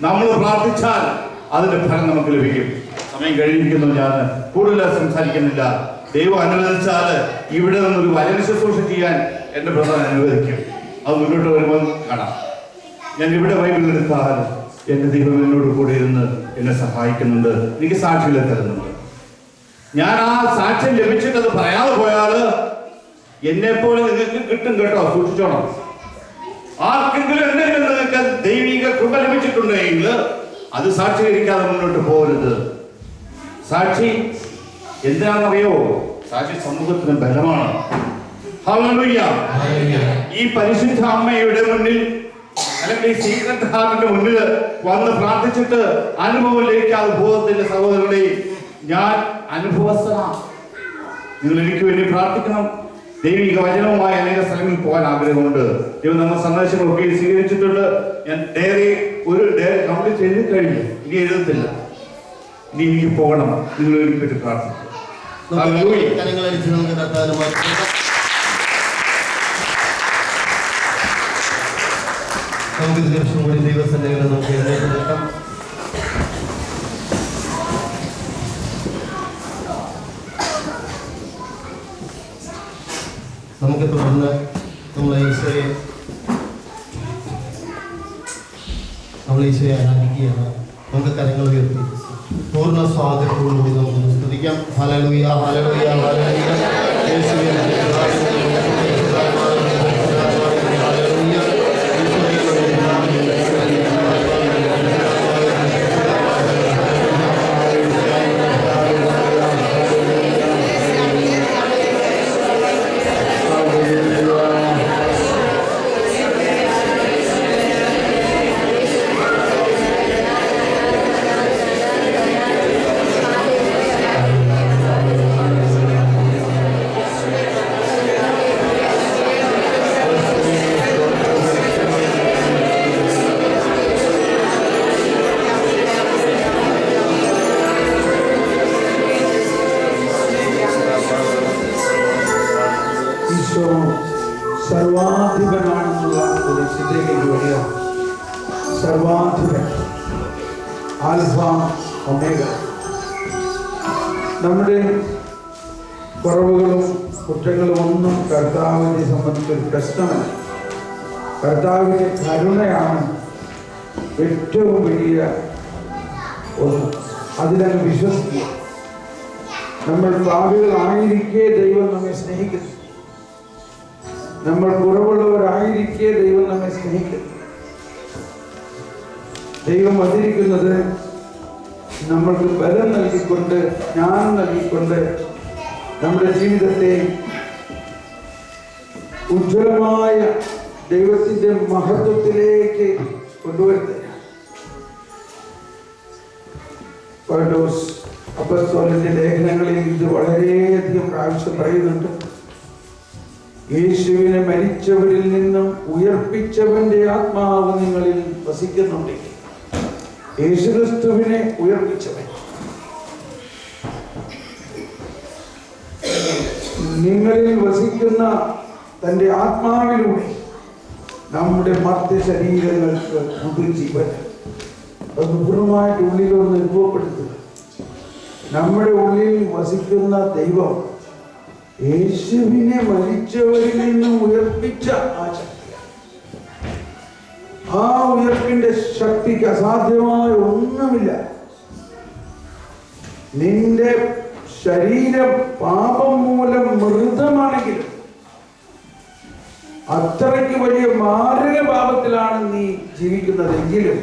നമ്മൾ പ്രാർത്ഥിച്ചാൽ അതിന്റെ ഫലം നമുക്ക് ലഭിക്കും. സമയം കഴിഞ്ഞിരിക്കുന്നു, ഞാൻ കൂടുതൽ സംസാരിക്കുന്നില്ല. ദൈവം അനുവദിച്ചാൽ ഇവിടെ നിന്നൊരു വചന ശുശ്രൂഷ ചെയ്യാൻ എന്റെ ബ്രദർ അനുവദിക്കും. അത് മുന്നോട്ട് വരുമ്പോൾ കാണാം. ഞാൻ ഇവിടെ ബൈബിൾ എടുത്താൽ എന്റെ ദൈവം എന്നോട് കൂടെ ഇരുന്ന് എന്നെ സഹായിക്കുന്നുണ്ട്, എനിക്ക് സാക്ഷികളെ തരുന്നുണ്ട്. ഞാൻ ആ സാക്ഷ്യം ലഭിച്ചിട്ട് അത് പറയാതെ പോയാൽ എന്നെ പോലെ നിങ്ങൾക്ക് കിട്ടും കേട്ടോ, സൂക്ഷിച്ചോണം. ആർക്കെങ്കിലും എന്തെങ്കിലും നിങ്ങൾക്ക് ദൈവിക കൃപ ലഭിച്ചിട്ടുണ്ടെങ്കിൽ അത് സാക്ഷീകരിക്കാതെ മുന്നോട്ട് പോകരുത്. സാക്ഷി എന്തിനാണെന്നറിയോ? സാക്ഷി സമൂഹത്തിന് ബലമാണ്. ഹല്ലേലൂയ. ഈ പരിശുദ്ധ അമ്മയുടെ മുന്നിൽ അല്ലെങ്കിൽ സീക്രട്ട് ഹാർട്ടിന്റെ മുന്നിൽ വന്ന് പ്രാർത്ഥിച്ചിട്ട് അനുഭവം ലഭിക്കാതെ ബോധത്തിന്റെ സഹോദരങ്ങളെ, ഞാൻ അനുഭവസ്ഥനാണ്. നിങ്ങൾ എനിക്ക് വേണ്ടി പ്രാർത്ഥിക്കണം. ദൈവിക വചനവുമായി അനേക സ്ഥലങ്ങളിൽ പോകാൻ ആഗ്രഹമുണ്ട്. ദൈവം നമ്മുടെ സന്ദേശങ്ങളൊക്കെ സ്വീകരിച്ചിട്ടുണ്ട്. ഞാൻ ഡയറി ഒരു ഡേ കംപ്ലീറ്റ് എഴുതി കഴിഞ്ഞു, ഇനി എഴുതത്തില്ല, ഇനി എനിക്ക് പോകണം. നിങ്ങൾ ഒരിക്കലും പ്രാർത്ഥിക്കും. കരങ്ങളടിച്ച് നമുക്ക് കർത്താവിനുമായി നമുക്ക് നിമിഷം കൂടി ദൈവസന്നിധിയിൽ നമുക്ക് എഴുന്നേറ്റ് നിൽക്കാം. നമുക്ക് തുടർന്ന് നമ്മൾ ഈശോയെ ആരാധിക്കുകയാണ്. നമുക്ക് കരങ്ങൾ ഉയർത്തി പൂർണ്ണ സ്വാതന്ത്ര്യത്തോടുകൂടി നമുക്ക് സ്തുതിക്കാം. Hallelujah, hallelujah, hallelujah. യേശുവേ സർവാധിപനാണെന്നുള്ള ഒരു ചിന്തയിലേക്ക് വരിക. സർവാധിപൻ, ആൽഫ ഒമേഗ. നമ്മുടെ കുറവുകളും കുറ്റങ്ങളും ഒന്നും കർത്താവിനെ സംബന്ധിച്ചൊരു പ്രശ്നമല്ല. കർത്താവിൻ്റെ കരുണയാണ് ഏറ്റവും വലിയ ഒന്ന്. അതിലങ്ങ് വിശ്വസിക്കുക. നമ്മൾ പാപികളായിരിക്കെ ദൈവം നമ്മെ സ്നേഹിക്കുന്നു. നമ്മൾ കുറവുള്ളവരായിരിക്കെ ദൈവം നമ്മെ സ്നേഹിക്കുന്നു. ദൈവം വന്നിരിക്കുന്നത് നമ്മൾക്ക് ബലം നൽകിക്കൊണ്ട്, ജ്ഞാനം നൽകിക്കൊണ്ട് നമ്മുടെ ജീവിതത്തെ ഉജ്ജ്വലമായ ദൈവത്തിൻ്റെ മഹത്വത്തിലേക്ക് കൊണ്ടുവരുന്നതിനാണ്. പൗലോസ് അപ്പോസ്തലന്റെ ലേഖനങ്ങളിൽ ഇത് വളരെയധികം പ്രാവശ്യം പറയുന്നുണ്ട്. യേശുവിനെ മരിച്ചവരിൽ നിന്നും ഉയർപ്പിച്ചവന്റെ ആത്മാവ് നിങ്ങളിൽ വസിക്കുന്നുണ്ടെങ്കിൽ, യേശുക്രിസ്തുവിനെ ഉയർപ്പിച്ചവൻ നിങ്ങളിൽ വസിക്കുന്ന തൻ്റെ ആത്മാവിലൂടെ നമ്മുടെ മർത്ത ശരീരങ്ങൾക്ക് പുതുജീവൻ അത് പൂർണ്ണമായിട്ട് ഉള്ളിലൊന്ന് രൂപപ്പെടുത്തുക. നമ്മുടെ ഉള്ളിൽ വസിക്കുന്ന ദൈവം യേശുവിനെ മരിച്ചവരിൽ നിന്നും ഉയർപ്പിച്ച ആ ശക്തിയാണ്. ആ ഉയർപ്പിന്റെ ശക്തിക്ക് അസാധ്യമായ ഒന്നുമില്ല. നിന്റെ ശരീരം പാപം മൂലം മൃതമാണെങ്കിലും, അത്രയ്ക്ക് വലിയ മാരക പാപത്തിലാണ് നീ ജീവിക്കുന്നതെങ്കിലും,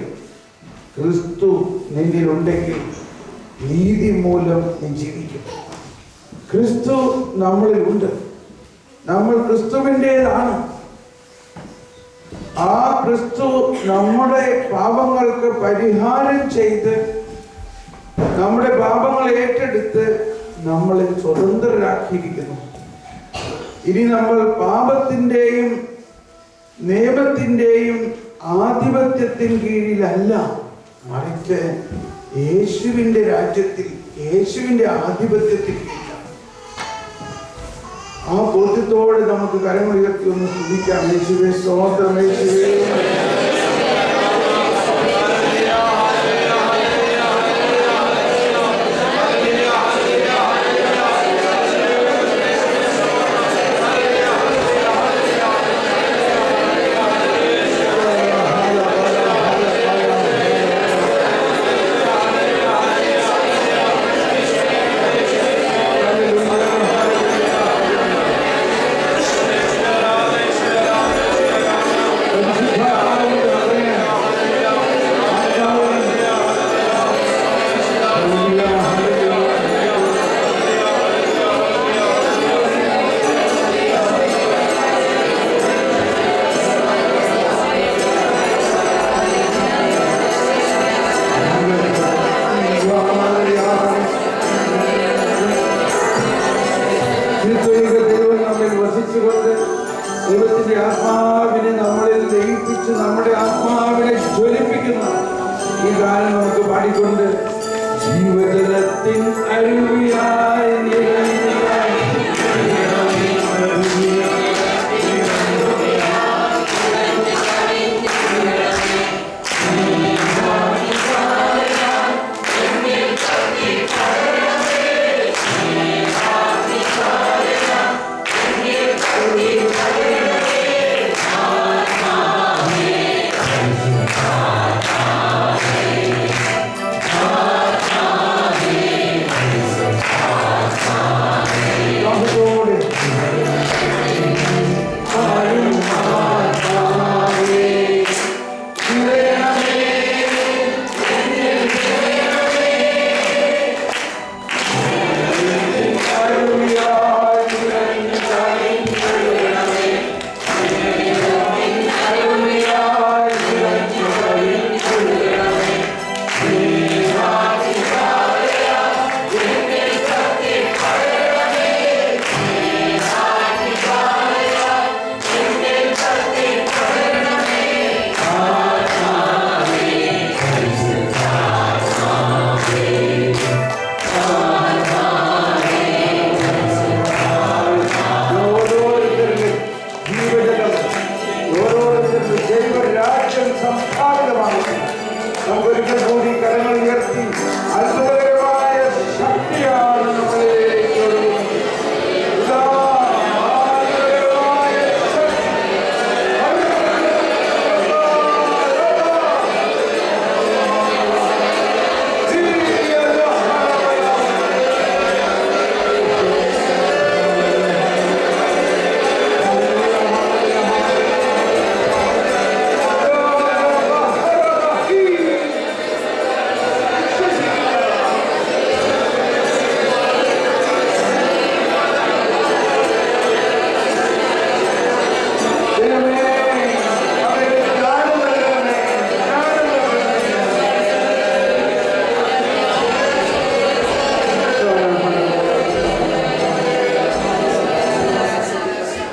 ക്രിസ്തു നിന്നിലുണ്ടെങ്കിൽ നീതി മൂലം നീ ജീവിക്കും. ക്രിസ്തു നമ്മളിലുണ്ട്. നമ്മൾ ക്രിസ്തുവിൻ്റെതാണ്. ആ ക്രിസ്തു നമ്മുടെ പാപങ്ങൾക്ക് പരിഹാരം ചെയ്ത് നമ്മുടെ പാപങ്ങൾ ഏറ്റെടുത്ത് നമ്മളെ സ്വതന്ത്രരാക്കിയിരിക്കുന്നു. ഇനി നമ്മൾ പാപത്തിൻ്റെയും നിയമത്തിൻ്റെയും ആധിപത്യത്തിന് കീഴിലല്ല, മറിച്ച് യേശുവിൻ്റെ രാജ്യത്തിൽ, യേശുവിൻ്റെ ആധിപത്യത്തിൽ കീഴിലാണ്. ആ ബോധ്യത്തോടെ നമുക്ക് കരമുയർത്തി ഒന്ന് സ്തുതിക്കാം. യേശുവേ സ്തോത്രം, യേശുവേ. ദൈവത്തിന്റെ ആത്മാവിനെ നമ്മളിൽ ലയിപ്പിച്ച് കുറിച്ച് നമ്മുടെ ആത്മാവിനെ ജ്വലിപ്പിക്കുന്ന ഈ ഗാനം നമുക്ക് പാടിക്കൊണ്ട് ജീവജലത്തിൻ അരുവിയായി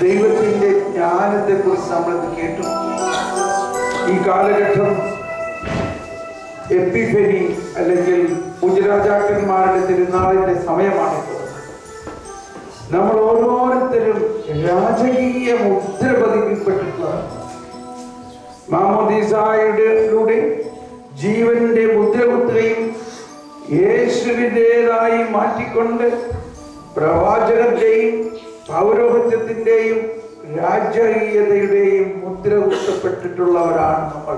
ദൈവത്തിന്റെ ജ്ഞാനത്തെ കുറിച്ച് നമ്മളത് കേട്ടു. ഈ കാലഘട്ടം എപ്പിഫനി അല്ലെങ്കിൽ പൂജരാജാക്കന്മാരുടെ തിരുനാളിന്റെ സമയമാണിപ്പോൾ. നമ്മൾ ഓരോരുത്തരും രാജകീയ മുദ്ര പതിപ്പിക്കപ്പെട്ടിട്ടുള്ളതാണ്. മാമോദീസായിലൂടെ ജീവന്റെ മുദ്ര കുത്തുകയും യേശുവിൻ്റെതായി മാറ്റിക്കൊണ്ട് പ്രവാചകന്റെയും പൗരോഹിത്യത്തിന്റെയും രാജകീയതയുടെയും മുദ്ര കുത്തപ്പെട്ടിട്ടുള്ളവരാണ് നമ്മൾ.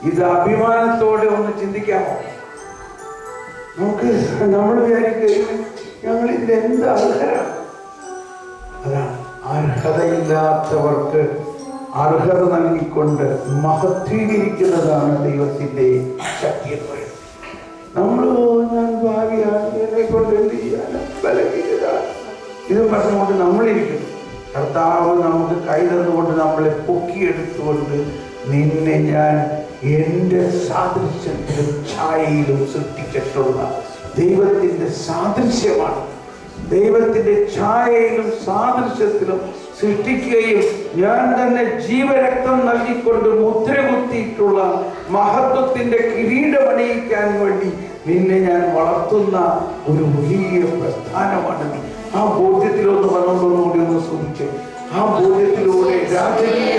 ഇത് അഭിമാനത്തോടെ ഒന്ന് ചിന്തിക്കാമോ? നമുക്ക് നമ്മൾ വിചാരിക്കുകയും ഞങ്ങൾ ഇതിൽ എന്ത് അർഹരാണ്. അതാണ് അർഹതയില്ലാത്തവർക്ക് അർഹത നൽകിക്കൊണ്ട് മഹത്വീകരിക്കുന്നതാണ് ദൈവത്തിന്റെ ശക്തി എന്ന് പറയുന്നത്. ഞാൻ ഭാവിയാണ്, എന്നെ കൊണ്ട് എന്ത് ചെയ്യാനും ബലഹീനതാണ് ഇത് പറഞ്ഞുകൊണ്ട് നമ്മളിരിക്കുന്നു. കർത്താവ് നമുക്ക് കൈ തന്നുകൊണ്ട് നമ്മളെ പൊക്കിയെടുത്തുകൊണ്ട് നിന്നെ ഞാൻ എൻ്റെ സാദൃശ്യത്തിലും ഛായയിലും സൃഷ്ടിച്ചിട്ടുള്ള ദൈവത്തിൻ്റെ സാദൃശ്യമാണ്. ദൈവത്തിൻ്റെ ഛായയിലും സാദൃശ്യത്തിലും സൃഷ്ടിക്കുകയും ഞാൻ തന്നെ ജീവരക്തം നൽകിക്കൊണ്ട് മുദ്ര കുത്തിയിട്ടുള്ള മഹത്വത്തിൻ്റെ കിരീടമണിയിക്കാൻ വേണ്ടി നിന്നെ ഞാൻ വളർത്തുന്ന ഒരു വലിയ പ്രസ്ഥാനമാണ് നീ. ആ ബോധ്യത്തിലൊന്ന് വന്നുകൊണ്ടൊന്നുകൂടി ഒന്ന് ശ്രമിച്ചു. ആ ബോധ്യത്തിലൂടെ രാജകീയ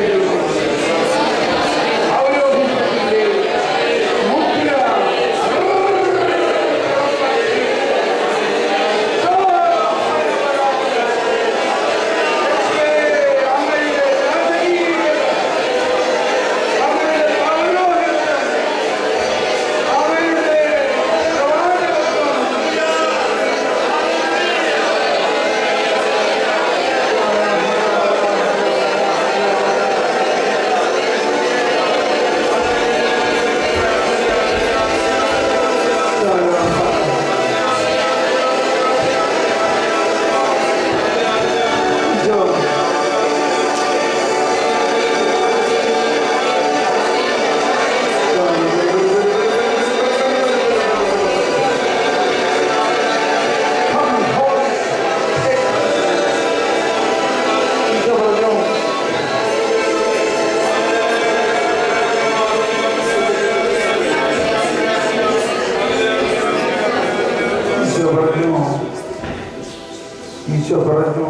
ഈശോ പറഞ്ഞു,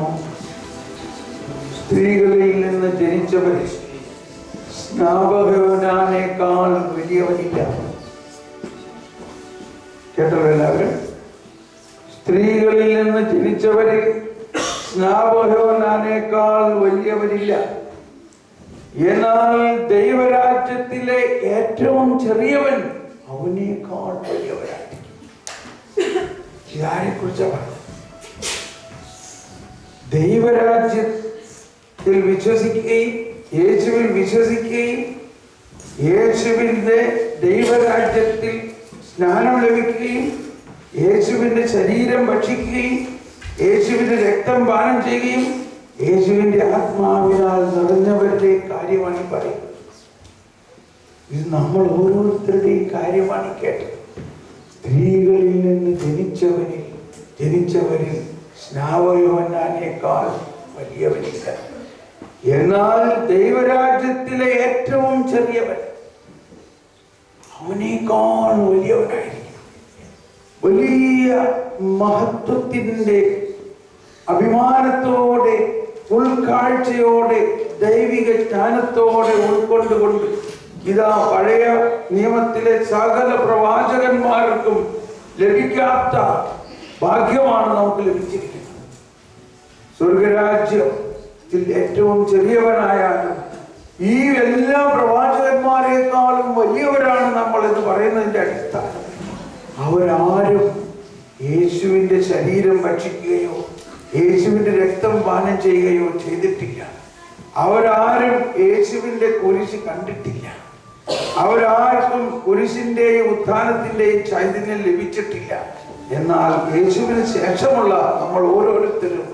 സ്ത്രീകളിൽ നിന്ന് ജനിച്ചവരെ സ്നാപകയോനാനേക്കാൾ വലിയവനില്ല. കേട്ടല്ലോ എല്ലാവരും? സ്ത്രീകളിൽ നിന്ന് ജനിച്ചവരിൽ സ്നാപകയോനാനേക്കാൾ വലിയവനില്ല. എന്നാൽ ദൈവരാജ്യത്തിലെ ഏറ്റവും ചെറിയവൻ അവനേക്കാൾ വലിയവരായിരിക്കും. ഇതാരെ കുറിച്ചാണ്? ദൈവരാജ്യത്തിൽ വിശ്വസിക്കുകയും യേശുവിൽ വിശ്വസിക്കുകയും യേശുവിൻ്റെ ദൈവരാജ്യത്തിൽ സ്നാനം ലഭിക്കുകയും യേശുവിൻ്റെ ശരീരം ഭക്ഷിക്കുകയും യേശുവിൻ്റെ രക്തം പാനം ചെയ്യുകയും യേശുവിൻ്റെ ആത്മാവിനാൽ നിറഞ്ഞവരുടെ കാര്യമാണ് ഈ പറയുന്നത്. ഇത് നമ്മൾ ഓരോരുത്തരുടെയും കാര്യമാണ് കേട്ടത്. സ്ത്രീകളിൽ നിന്ന് ജനിച്ചവരിൽ സ്നാപകയോനാനേക്കാൾ വലിയവനില്ല. എന്നാൽ ദൈവരാജ്യത്തിലെ ഏറ്റവും ചെറിയവൻ അവനേക്കാൾ വലിയവനായിരിക്കും. വലിയ മഹത്വത്തിൻ്റെ അഭിമാനത്തോടെ ഉൾക്കാഴ്ചയോടെ ദൈവിക ജ്ഞാനത്തോടെ ഉൾക്കൊണ്ടുകൊണ്ട് ഇതാ പഴയ നിയമത്തിലെ സകല പ്രവാചകന്മാർക്കും ലഭിക്കാത്ത ഭാഗ്യമാണ് നമുക്ക് ലഭിച്ചിരിക്കുന്നത്. സ്വർഗരാജ്യത്തിൽ ഏറ്റവും ചെറിയവനായാലും ഈ എല്ലാ പ്രവാചകന്മാരെക്കാളും വലിയവരാണ് നമ്മൾ എന്ന് പറയുന്നതിൻ്റെ അടിസ്ഥാനം അവരാരും യേശുവിൻ്റെ ശരീരം ഭക്ഷിക്കുകയോ യേശുവിൻ്റെ രക്തം പാനം ചെയ്യുകയോ ചെയ്തിട്ടില്ല. അവരാരും യേശുവിൻ്റെ കുരിശ് കണ്ടിട്ടില്ല. അവരാർക്കും കുരിശിൻ്റെയും ഉത്ഥാനത്തിൻ്റെയും ചൈതന്യം ലഭിച്ചിട്ടില്ല. എന്നാൽ യേശുവിന് ശേഷമുള്ള നമ്മൾ ഓരോരുത്തരും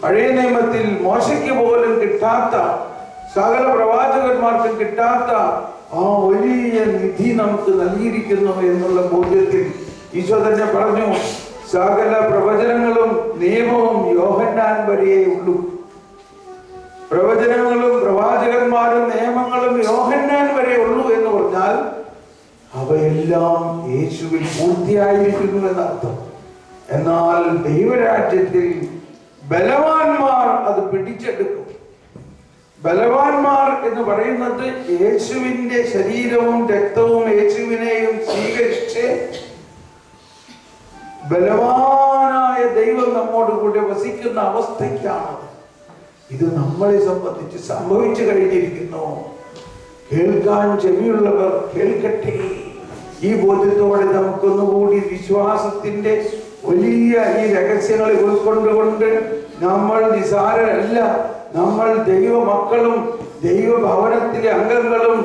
പഴയ നിയമത്തിൽ മോശയ്ക്ക് പോലും കിട്ടാത്ത, സകല പ്രവാചകന്മാർക്കും കിട്ടാത്ത ആ വലിയ നിധി നമുക്ക് നൽകിയിരിക്കുന്നു എന്നുള്ള ബോധ്യത്തിൽ ഈശോ തന്നെ പറഞ്ഞു, സകല പ്രവചനങ്ങളും നിയമവും യോഹന്നാൻ വരെയേ ഉള്ളൂ. പ്രവചനങ്ങളും പ്രവാചകന്മാരും നിയമങ്ങളും യോഹന്നാൻ വരെ ഉള്ളൂ എന്ന് പറഞ്ഞാൽ അവയെല്ലാം യേശുവിൽ പൂർത്തിയായിരിക്കുന്നു എന്നർത്ഥം. എന്നാൽ ദൈവരാജ്യത്തിൽ ബലവാന്മാർ അത് പിടിച്ചെടുക്കും. ബലവാന്മാർ എന്ന് പറയുന്നത് യേശുവിൻ്റെ ശരീരവും രക്തവും യേശുവിനെയും സ്വീകരിച്ച് ബലവാനായ ദൈവം നമ്മോട് കൂടെ വസിക്കുന്ന അവസ്ഥയ്ക്കാണ്. ഇത് നമ്മളെ സംബന്ധിച്ച് സംഭവിച്ചു കഴിഞ്ഞിരിക്കുന്നു. കേൾക്കാൻ ചെവിയുള്ളവർ കേൾക്കട്ടെ. ഈ ബോധ്യത്തോടെ നമുക്കൊന്നുകൂടി വിശ്വാസത്തിന്റെ വലിയ ഈ രഹസ്യങ്ങളെ ഉൾക്കൊണ്ടുകൊണ്ട് നമ്മൾ നിസാരരല്ല, നമ്മൾ ദൈവമക്കളും ദൈവഭവനത്തിലെ അംഗങ്ങളും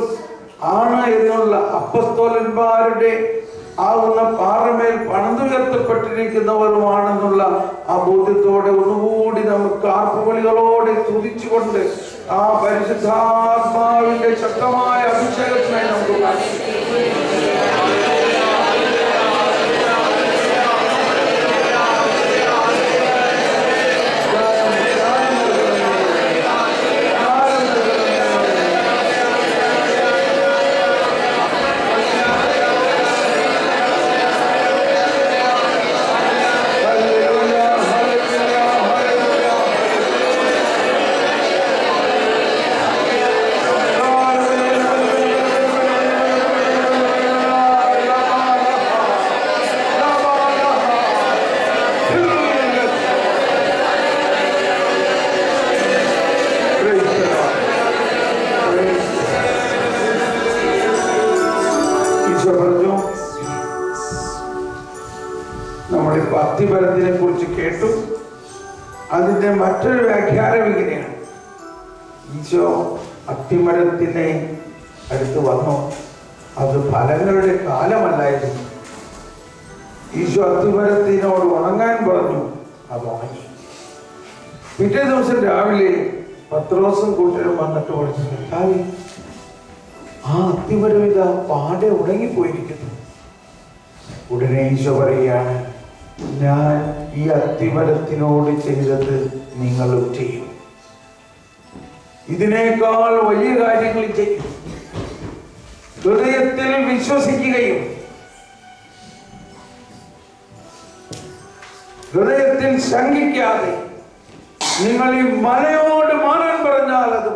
ആണ് എന്നുള്ള അപ്പസ്തോലന്മാരുടെ ആവുന്ന പാറമേൽ പണിതുയർത്തപ്പെട്ടിരിക്കുന്നവരുമാണെന്നുള്ള ആ ബോധ്യത്തോടെ ഒന്നുകൂടി നമുക്ക് ആർപ്പുവിളികളോടെ സ്തുതിച്ചുകൊണ്ട് ആ പരിശുദ്ധാത്മാവിന്റെ ശക്തമായ അഭിഷേകത്തിനായി നമുക്ക് അത്തിമരത്തിനെ കുറിച്ച് കേട്ടു. അതിന്റെ മറ്റൊരു വ്യാഖ്യാനം ഇങ്ങനെയാണ്: ഈശോ അത്തിമരത്തിനെ അടുത്ത് വന്നു. അത് ഫലങ്ങളുടെ കാലമല്ലായിരുന്നു. ഈശോ അത്തിമരത്തിനോട് ഉണങ്ങാൻ പറഞ്ഞു. അത് ഉണങ്ങി. പിറ്റേ ദിവസം രാവിലെ പത്രോസും കൂട്ടരും വന്നിട്ട് വിളിച്ചു, കർത്താവേ, ആ അത്തിമരം ഇതാ പാടെ ഉണങ്ങിപ്പോയിരിക്കുന്നു. ഉടനെ ഈശോ പറയുകയാണ്, ഞാൻ ഈ അത്തിമരത്തിനോട് ചെയ്തത് നിങ്ങളും ചെയ്യും. ഇതിനേക്കാൾ വലിയ കാര്യങ്ങൾ ചെയ്യും. ഹൃദയത്തിൽ വിശ്വസിക്കുകയും ഹൃദയത്തിൽ ശങ്കിക്കാതെ നിങ്ങൾ ഈ മലയോട് മാറാൻ പറഞ്ഞാൽ അത്